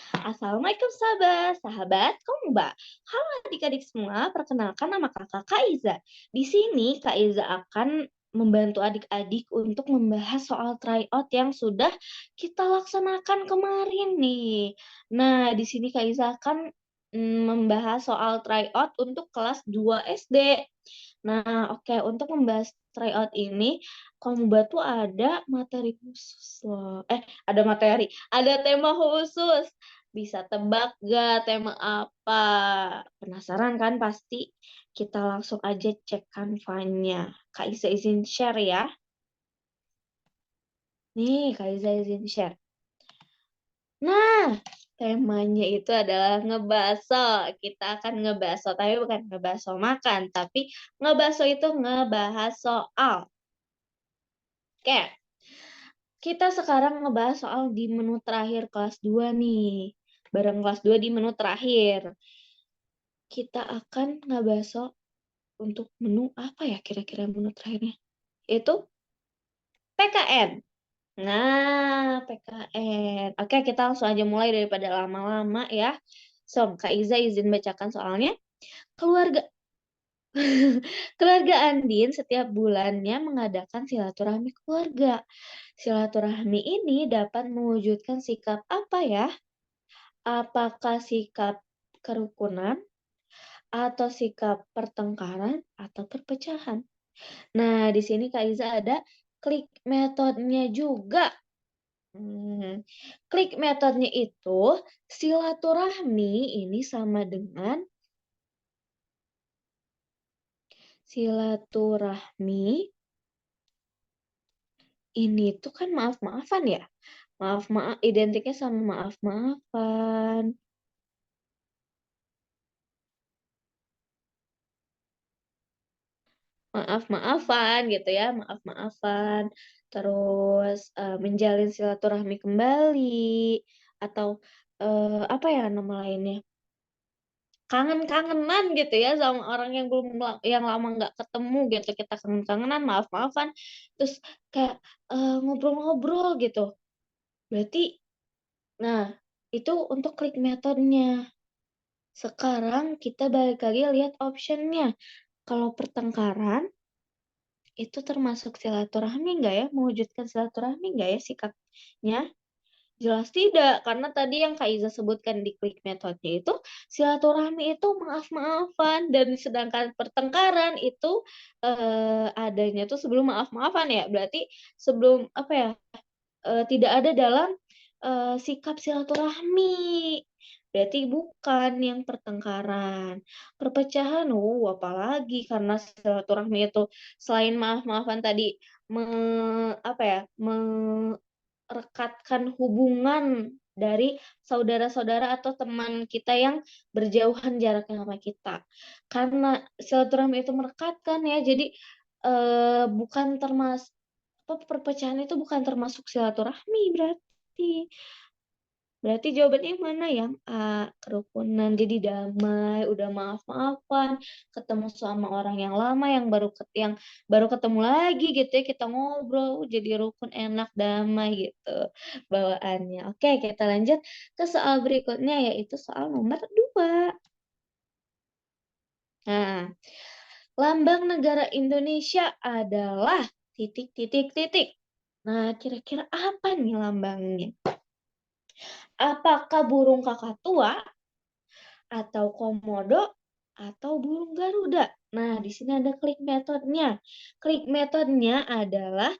Assalamualaikum sahabat Komba. Halo adik-adik semua, perkenalkan nama kakak Kak Iza. Di sini Kak Iza akan membantu adik-adik untuk membahas soal tryout yang sudah kita laksanakan kemarin nih. Nah, di sini Kak Iza akan membahas soal tryout untuk kelas 2 SD. Nah, oke, untuk membahas tryout ini, Komba tuh ada materi khusus loh. Ada tema khusus. Bisa tebak gak tema apa? Penasaran kan pasti? Kita langsung aja cek kanvanya. Kak Iza izin share ya. Nih, Kak Iza izin share. Nah, temanya itu adalah ngebaso. Kita akan ngebaso, tapi bukan ngebaso makan, tapi ngebaso itu ngebahas soal. Oke, kita sekarang ngebahas soal di menu terakhir kelas 2 nih. Bareng kelas 2 di menu terakhir. Kita akan ngebaso untuk menu apa ya kira-kira menu terakhirnya? Itu PKN. Nah, PKN. Oke, kita langsung aja mulai daripada lama-lama ya. So, Kak Iza izin bacakan soalnya. Keluarga Keluarga Andin setiap bulannya mengadakan silaturahmi keluarga. Silaturahmi ini dapat mewujudkan sikap apa ya? Apakah sikap kerukunan atau sikap pertengkaran atau perpecahan? Nah, di sini Kak Iza ada klik metodenya juga. Klik metodenya itu silaturahmi ini sama dengan silaturahmi ini tuh kan maaf-maafan ya. Maaf-maaf identiknya sama maaf-maafan. Maaf-maafan gitu ya, maaf-maafan. Terus menjalin silaturahmi kembali atau apa ya nama lainnya? Kangen-kangenan gitu ya sama orang yang yang lama nggak ketemu gitu, kita kangen-kangenan, maaf-maafan, terus kayak ngobrol-ngobrol gitu. Berarti, nah itu untuk klik metodenya. Sekarang kita balik lagi lihat optionnya. Kalau pertengkaran itu termasuk silaturahmi nggak ya? Mewujudkan silaturahmi nggak ya sikapnya? Jelas tidak, karena tadi yang Kak Iza sebutkan di klik metodenya itu silaturahmi itu maaf-maafan dan sedangkan pertengkaran itu adanya tuh sebelum maaf-maafan ya. Berarti sebelum apa ya? Tidak ada dalam sikap silaturahmi. Berarti bukan yang pertengkaran. Perpecahan, apalagi karena silaturahmi itu selain maaf-maafan tadi apa ya? Rekatkan hubungan dari saudara-saudara atau teman kita yang berjauhan jaraknya sama kita. Karena silaturahmi itu merekatkan ya, jadi bukan termasuk perpecahan itu bukan termasuk silaturahmi berarti. Berarti jawabannya yang mana? Yang A, kerukunan. Jadi damai, udah maaf-maafan, ketemu sama orang yang lama yang baru ketemu lagi gitu ya, kita ngobrol, jadi rukun, enak, damai gitu bawaannya. Oke, kita lanjut ke soal berikutnya yaitu soal nomor 2. Nah, lambang negara Indonesia adalah titik titik titik. Nah, kira-kira apa nih lambangnya? Apakah burung kakatua atau komodo atau burung garuda? Nah, di sini ada klik metodenya. Klik metodenya adalah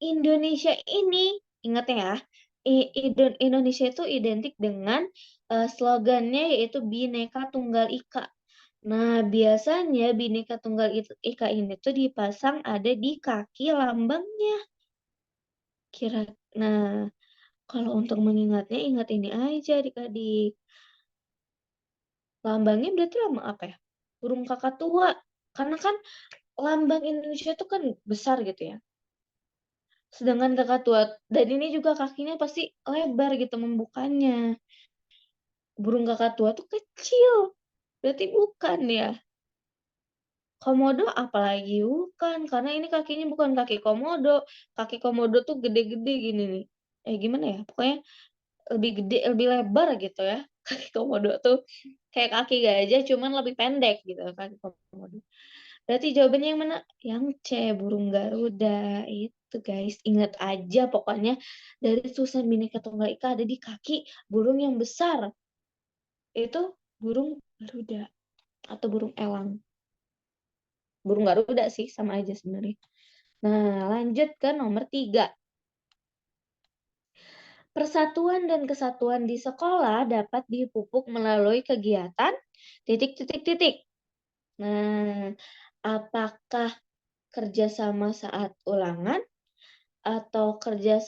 Indonesia ini, ingat ya, Indonesia itu identik dengan slogannya yaitu Bhinneka Tunggal Ika. Nah, biasanya Bhinneka Tunggal Ika ini tuh dipasang ada di kaki lambangnya. Nah, kalau untuk mengingatnya, ingat ini aja adik-adik. Lambangnya berarti lambang apa ya? Burung kakatua. Karena kan lambang Indonesia itu kan besar gitu ya. Sedangkan kakatua, dan ini juga kakinya pasti lebar gitu membukanya. Burung kakatua tuh kecil. Berarti bukan ya. Komodo apalagi bukan. Karena ini kakinya bukan kaki komodo. Kaki komodo tuh gede-gede gini nih. Gimana ya? Pokoknya lebih gede, lebih lebar gitu ya. Kaki komodo tuh kayak kaki gajah cuman lebih pendek gitu kaki komodo. Berarti jawabannya yang mana? Yang C, burung Garuda. Itu guys, ingat aja pokoknya dari tulisan Bhinneka Tunggal Ika ada di kaki burung yang besar. Itu burung Garuda atau burung elang. Burung Garuda sih sama aja sebenarnya. Nah, lanjut ke nomor 3. Persatuan dan kesatuan di sekolah dapat dipupuk melalui kegiatan titik titik titik. Nah, apakah kerjasama saat ulangan atau kerja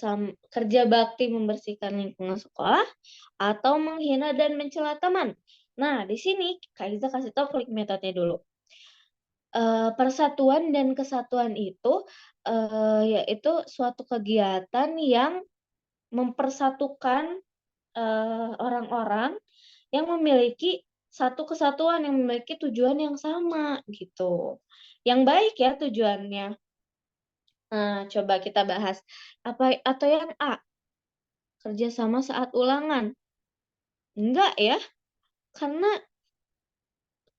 bakti membersihkan lingkungan sekolah atau menghina dan mencela teman? Nah, di sini Kak Iza kasih tahu klik metodenya dulu. Persatuan dan kesatuan itu yaitu suatu kegiatan yang mempersatukan orang-orang yang memiliki satu kesatuan, yang memiliki tujuan yang sama gitu. Yang baik ya tujuannya. Nah, coba kita bahas. Apa atau yang A, kerjasama saat ulangan? Enggak ya, karena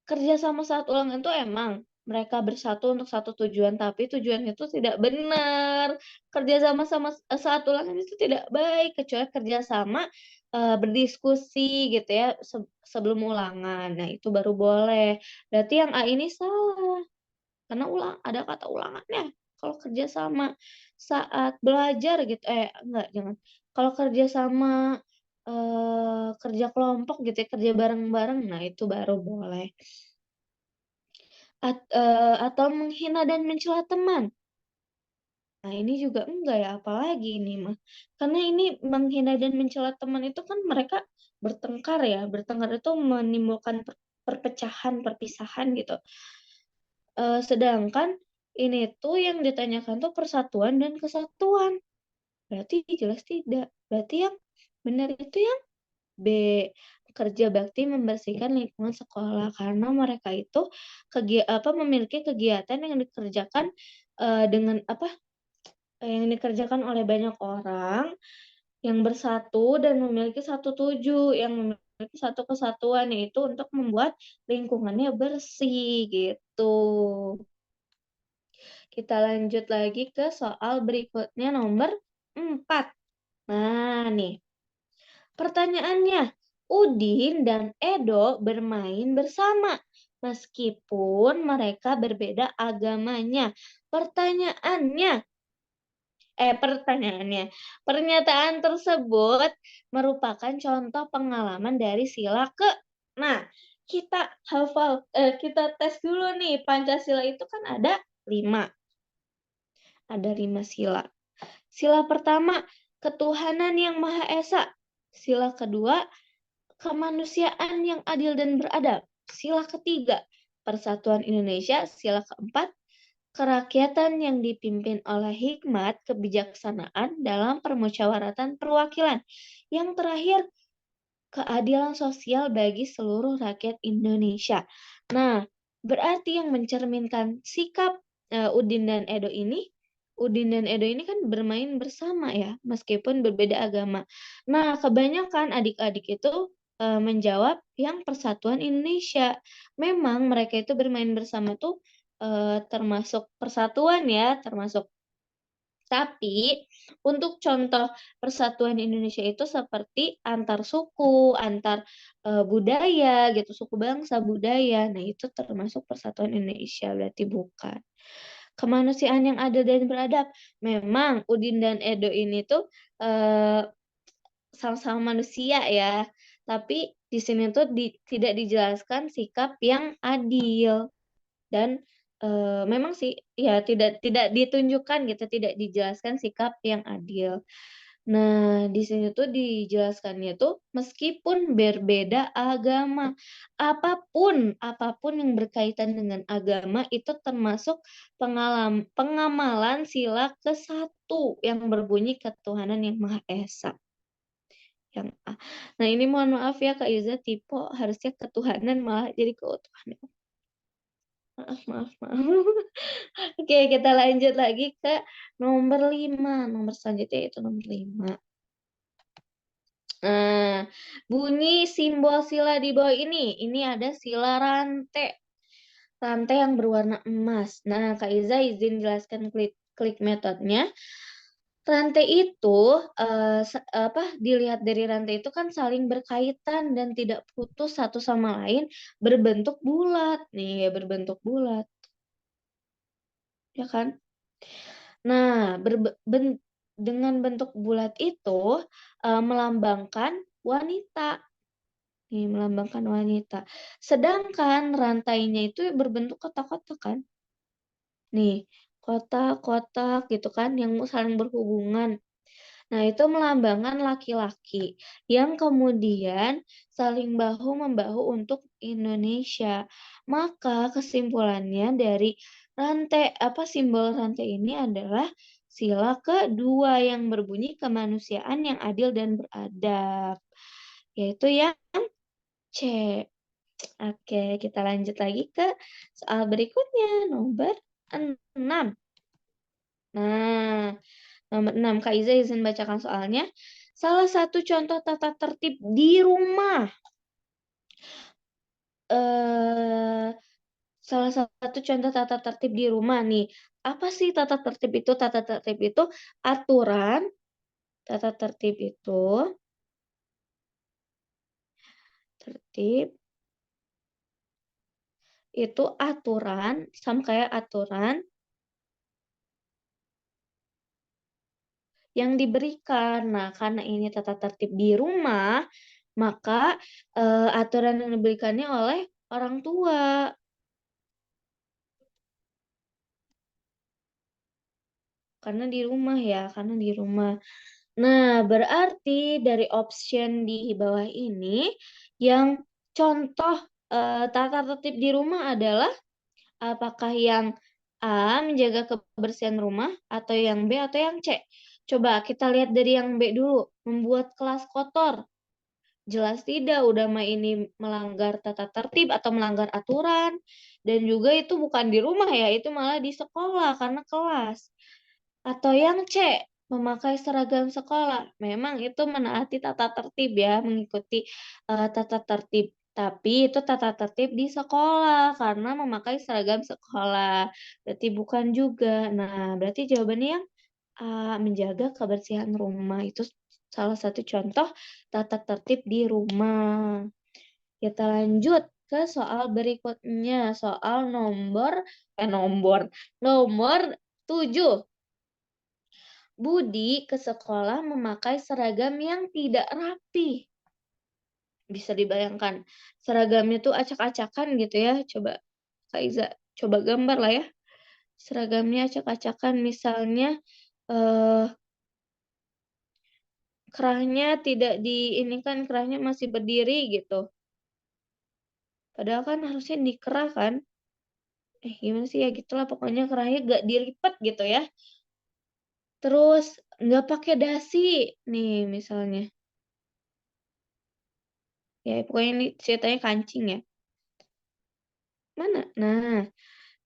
kerjasama saat ulangan itu emang mereka bersatu untuk satu tujuan, tapi tujuannya itu tidak benar. Kerjasama saat ulangan itu tidak baik, kecuali kerjasama berdiskusi gitu ya sebelum ulangan. Nah, itu baru boleh. Berarti yang A ini salah. Karena ada kata ulangannya. Kalau kerjasama saat belajar gitu, enggak, jangan. Kalau kerjasama kerja kelompok gitu ya, kerja bareng-bareng, nah itu baru boleh. Atau menghina dan mencela teman. Nah, ini juga enggak ya, apalagi ini mah. Karena ini menghina dan mencela teman itu kan mereka bertengkar ya. Bertengkar itu menimbulkan perpecahan, perpisahan gitu. Sedangkan ini tuh yang ditanyakan tuh persatuan dan kesatuan. Berarti jelas tidak. Berarti yang benar itu yang B, kerja bakti membersihkan lingkungan sekolah karena mereka itu memiliki kegiatan yang dikerjakan dengan yang dikerjakan oleh banyak orang yang bersatu dan memiliki satu yang memiliki satu kesatuan yaitu untuk membuat lingkungannya bersih gitu. Kita lanjut lagi ke soal berikutnya nomor 4. Nah, nih. Pertanyaannya, Udin dan Edo bermain bersama meskipun mereka berbeda agamanya. Pertanyaannya, pernyataan tersebut merupakan contoh pengalaman dari sila ke. Nah, kita tes dulu nih, Pancasila itu kan ada 5. Ada 5 sila. Sila pertama, ketuhanan yang Maha Esa. Sila kedua, kemanusiaan yang adil dan beradab. Sila ketiga, persatuan Indonesia. Sila keempat, kerakyatan yang dipimpin oleh hikmat kebijaksanaan dalam permusyawaratan perwakilan. Yang terakhir, keadilan sosial bagi seluruh rakyat Indonesia. Nah, berarti yang mencerminkan sikap Udin dan Edo ini kan bermain bersama ya, meskipun berbeda agama. Nah, kebanyakan adik-adik itu menjawab yang persatuan Indonesia. Memang mereka itu bermain bersama tuh termasuk persatuan ya, tapi untuk contoh persatuan Indonesia itu seperti antar suku, antar budaya gitu, suku bangsa, budaya. Nah, itu termasuk persatuan Indonesia, berarti bukan. Kemanusiaan yang adil dan beradab. Memang Udin dan Edo ini tuh sama-sama manusia ya. Tapi di sini tuh tidak dijelaskan sikap yang adil. Dan memang sih ya tidak ditunjukkan gitu, tidak dijelaskan sikap yang adil. Nah, di sini tuh dijelaskannya tuh meskipun berbeda agama, apapun yang berkaitan dengan agama itu termasuk pengamalan sila ke-1 yang berbunyi ketuhanan yang Maha Esa. Yang A. Nah, ini mohon maaf ya Kak Iza, tipe harusnya ketuhanan malah jadi keutuhan. Maaf. Oke, kita lanjut lagi ke nomor 5. Nomor selanjutnya itu nomor 5. Nah, bunyi simbol sila di bawah ini ada sila rantai. Rantai yang berwarna emas. Nah, Kak Iza izin jelaskan klik metodenya. Rantai itu dilihat dari rantai itu kan saling berkaitan dan tidak putus satu sama lain, berbentuk bulat. Nih, ya berbentuk bulat. Ya kan? Nah, dengan bentuk bulat itu melambangkan wanita. Nih, melambangkan wanita. Sedangkan rantainya itu berbentuk kotak-kotak kan? Nih, kotak-kotak gitu kan yang saling berhubungan. Nah, itu melambangkan laki-laki yang kemudian saling bahu-membahu untuk Indonesia. Maka kesimpulannya dari simbol rantai ini adalah sila kedua yang berbunyi kemanusiaan yang adil dan beradab. Yaitu yang C. Oke, kita lanjut lagi ke soal berikutnya, nomor 6. Nah, nomor 6, Kak Iza izin bacakan soalnya. Salah satu contoh tata tertib di rumah. Salah satu contoh tata tertib di rumah nih. Apa sih tata tertib itu? Tata tertib itu aturan. Tata tertib itu aturan, sama kayak aturan yang diberikan. Nah, karena ini tata tertib di rumah, maka aturan yang diberikannya oleh orang tua. Karena di rumah ya, karena di rumah. Nah, berarti dari option di bawah ini, yang contoh tata tertib di rumah adalah apakah yang A, menjaga kebersihan rumah, atau yang B, atau yang C? Coba kita lihat dari yang B dulu, membuat kelas kotor. Jelas tidak, udah mah ini melanggar tata tertib atau melanggar aturan. Dan juga itu bukan di rumah ya, itu malah di sekolah karena kelas. Atau yang C, memakai seragam sekolah. Memang itu menaati tata tertib ya, mengikuti tata tertib. Tapi itu tata tertib di sekolah karena memakai seragam sekolah. Berarti bukan juga. Nah, berarti jawabannya yang A, menjaga kebersihan rumah. Itu salah satu contoh tata tertib di rumah. Kita lanjut ke soal berikutnya. Soal nomor 7. Budi ke sekolah memakai seragam yang tidak rapi. Bisa dibayangkan, seragamnya tuh acak-acakan gitu ya. Coba Kak Iza, coba gambar lah ya. Seragamnya acak-acakan, misalnya kerahnya tidak di ini kan, kerahnya masih berdiri gitu. Padahal kan harusnya dikerah kan. Gimana sih ya gitulah pokoknya kerahnya gak dilipat gitu ya. Terus nggak pakai dasi nih misalnya. Ya pokoknya ini ceritanya kancing ya. Mana? Nah,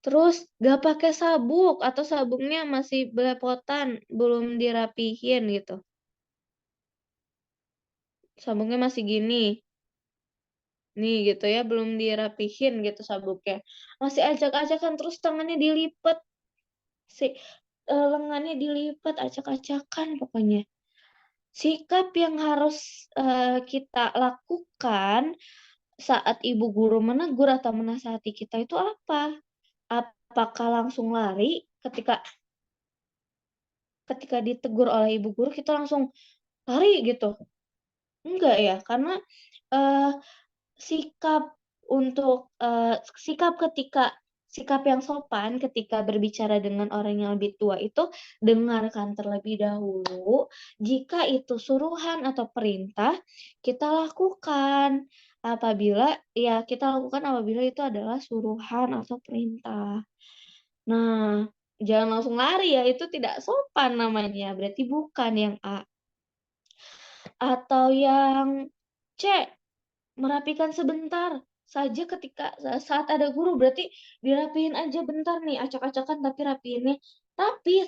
terus gak pakai sabuk atau sabuknya masih belepotan, belum dirapihin gitu. Sabuknya masih gini. Nih gitu ya, belum dirapihin gitu sabuknya. Masih acak-acakan terus tangannya dilipat. Lengannya dilipat acak-acakan pokoknya. Sikap yang harus kita lakukan saat ibu guru menegur atau menasihati kita itu apa? Apakah langsung lari ketika ditegur oleh ibu guru kita langsung lari gitu? Enggak ya, karena uh, sikap sikap yang sopan ketika berbicara dengan orang yang lebih tua itu dengarkan terlebih dahulu. Jika itu suruhan atau perintah, kita lakukan apabila itu adalah suruhan atau perintah. Nah, jangan langsung lari ya, itu tidak sopan namanya. Berarti bukan yang A. Atau yang C, merapikan sebentar saja ketika saat ada guru. Berarti dirapihin aja bentar nih, acak-acakan tapi rapiinnya tapi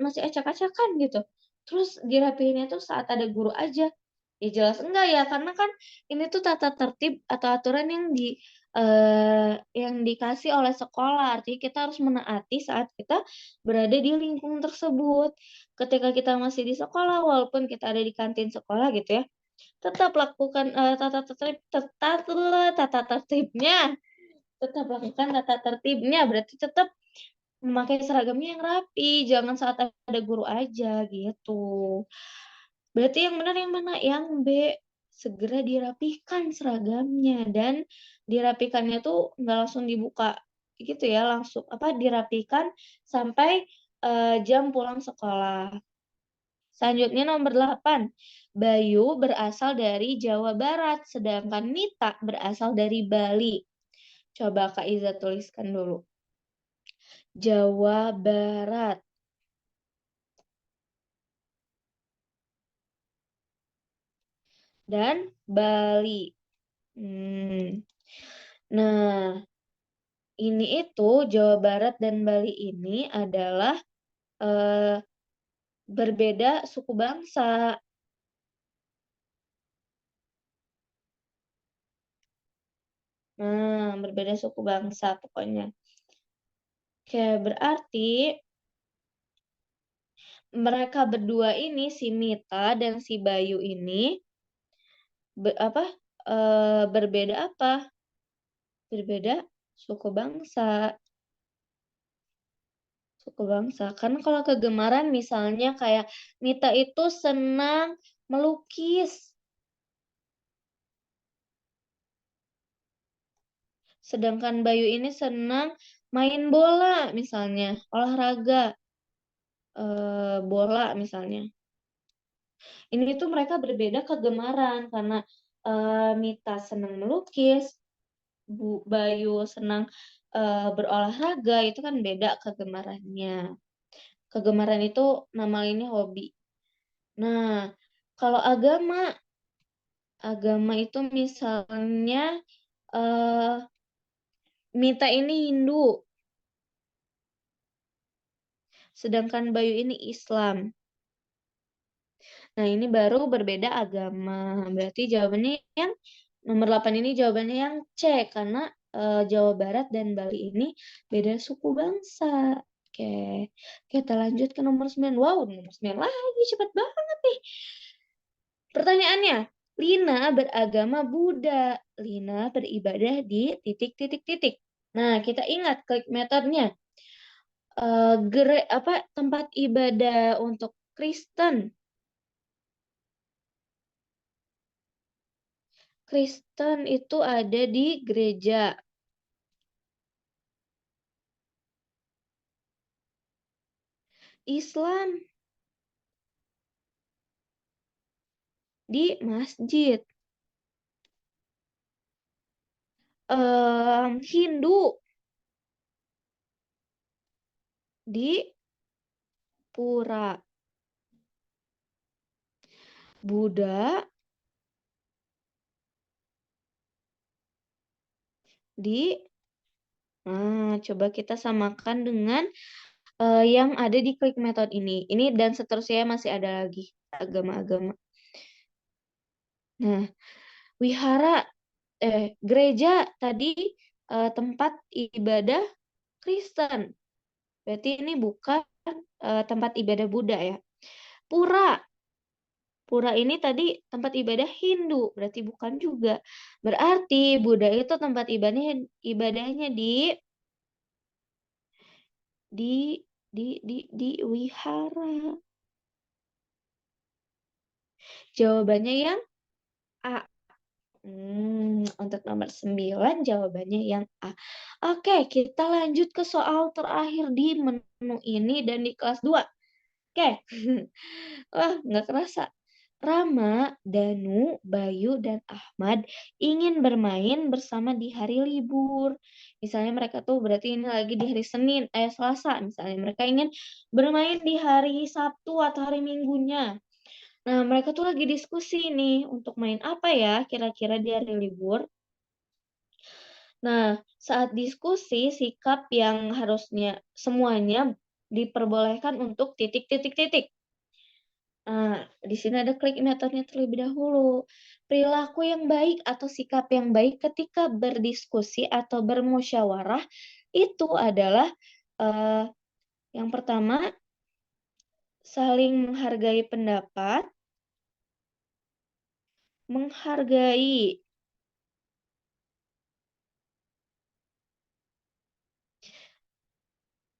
masih acak-acakan gitu. Terus dirapihinnya tuh saat ada guru aja. Ya jelas enggak ya, karena kan ini tuh tata tertib atau aturan yang dikasih oleh sekolah. Artinya kita harus menaati saat kita berada di lingkungan tersebut. Ketika kita masih di sekolah, walaupun kita ada di kantin sekolah gitu ya, tetap lakukan tata tertibnya, tetap lakukan tata tertibnya. Berarti tetap memakai seragamnya yang rapi, jangan saat ada guru aja gitu. Berarti yang benar yang mana? Yang B. Segera dirapihkan seragamnya, dan dirapikannya tuh nggak langsung dibuka gitu ya, langsung dirapihkan sampai jam pulang sekolah. Selanjutnya nomor 8. Bayu berasal dari Jawa Barat, sedangkan Mita berasal dari Bali. Coba Kak Iza tuliskan dulu. Jawa Barat dan Bali. Nah, ini itu Jawa Barat dan Bali ini adalah berbeda suku bangsa. Nah, berbeda suku bangsa pokoknya. Oke, berarti mereka berdua ini, si Mita dan si Bayu ini berbeda apa? Berbeda suku bangsa. Suku bangsa. Karena kalau kegemaran misalnya kayak Mita itu senang melukis. Sedangkan Bayu ini senang main bola misalnya, olahraga bola misalnya. Ini tuh mereka berbeda kegemaran karena Mita senang melukis, Bayu senang berolahraga, itu kan beda kegemarannya. Kegemaran itu nama lainnya hobi. Nah, kalau agama itu misalnya Mita ini Hindu, sedangkan Bayu ini Islam. Nah, ini baru berbeda agama. Berarti jawabannya yang nomor 8 ini jawabannya yang C, karena Jawa Barat dan Bali ini beda suku bangsa. Oke, kita lanjut ke nomor 9. Wow, nomor 9 lagi, cepat banget nih. Pertanyaannya, Lina beragama Buddha. Lina beribadah di titik-titik-titik. Nah, kita ingat klik metodenya. Tempat ibadah untuk Kristen. Kristen itu ada di gereja. Islam di masjid. Hindu di pura. Buddha di coba kita samakan dengan yang ada di klik method ini. Ini dan seterusnya masih ada lagi agama-agama. Nah, wihara gereja tadi tempat ibadah Kristen. Berarti ini bukan tempat ibadah Buddha ya. Pura. Pura ini tadi tempat ibadah Hindu, berarti bukan juga. Berarti Buddha itu tempat ibadahnya di wihara. Jawabannya yang A. Untuk nomor 9 jawabannya yang A. Oke, kita lanjut ke soal terakhir di menu ini dan di kelas 2. Oke. Wah, nggak kerasa. Rama, Danu, Bayu, dan Ahmad ingin bermain bersama di hari libur. Misalnya mereka tuh berarti ini lagi di hari Selasa. Misalnya mereka ingin bermain di hari Sabtu atau hari Minggunya. Nah, mereka tuh lagi diskusi nih untuk main apa ya kira-kira di hari libur. Nah, saat diskusi, sikap yang harusnya semuanya diperbolehkan untuk titik-titik-titik. Nah, di sini ada klik metodenya terlebih dahulu. Perilaku yang baik atau sikap yang baik ketika berdiskusi atau bermusyawarah itu adalah, eee, yang pertama, saling menghargai pendapat, menghargai.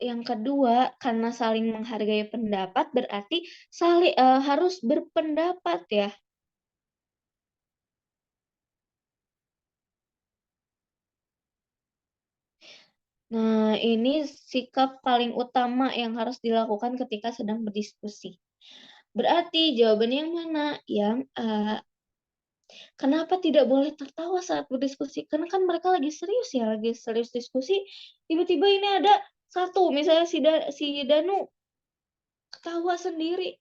Yang kedua, karena saling menghargai pendapat berarti harus berpendapat ya. Nah, ini sikap paling utama yang harus dilakukan ketika sedang berdiskusi. Berarti jawabannya yang mana? Yang A. Kenapa tidak boleh tertawa saat berdiskusi? Karena kan mereka lagi serius ya, lagi serius diskusi, tiba-tiba ini ada satu, misalnya si Danu ketawa sendiri.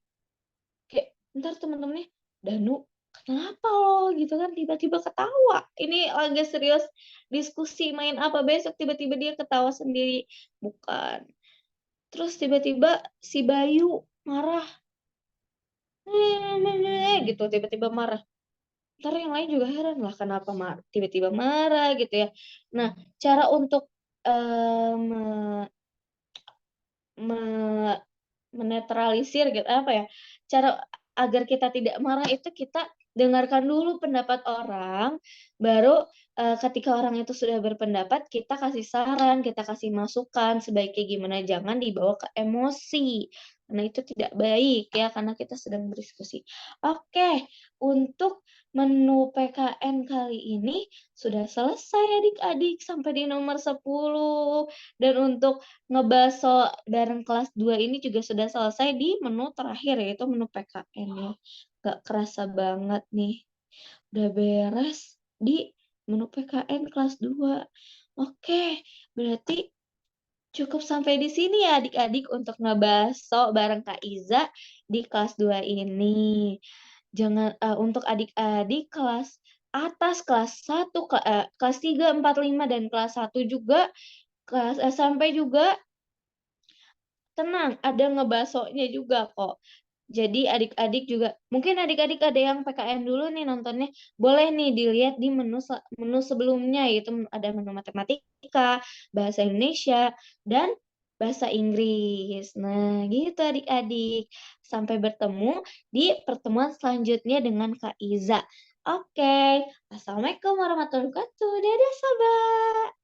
Kayak entar teman-temannya, "Danu, kenapa lo?" Gitu kan, tiba-tiba ketawa. Ini lagi serius diskusi main apa, besok tiba-tiba dia ketawa sendiri. Bukan. Terus tiba-tiba si Bayu marah, gitu, tiba-tiba marah. Entar yang lain juga heran, lah kenapa tiba-tiba marah gitu ya. Nah, cara untuk, eee, me me menetralisir gitu, apa ya, cara agar kita tidak marah itu kita dengarkan dulu pendapat orang, baru, ketika orang itu sudah berpendapat, kita kasih saran, kita kasih masukan sebaiknya gimana, jangan dibawa ke emosi, karena itu tidak baik ya, karena kita sedang berdiskusi. Oke, untuk menu PKN kali ini sudah selesai adik-adik, sampai di nomor 10, dan untuk ngebaso bareng kelas 2 ini juga sudah selesai di menu terakhir, yaitu menu PKN ya. Nggak kerasa banget nih, udah beres di menu PKN kelas 2. Oke, berarti cukup sampai di sini ya adik-adik untuk ngebaso bareng Kak Iza di kelas 2 ini. Untuk adik-adik kelas atas, kelas 1, kelas 3, 4, 5, dan kelas 1 juga, kelas SMP juga, tenang, ada ngebasonya juga kok. Jadi adik-adik juga mungkin adik-adik ada yang PKN dulu nih nontonnya, boleh nih dilihat di menu sebelumnya, yaitu ada menu matematika, bahasa Indonesia, dan bahasa Inggris. Nah, gitu adik-adik. Sampai bertemu di pertemuan selanjutnya dengan Kak Iza. Oke, assalamualaikum warahmatullahi wabarakatuh. Dadah, sahabat.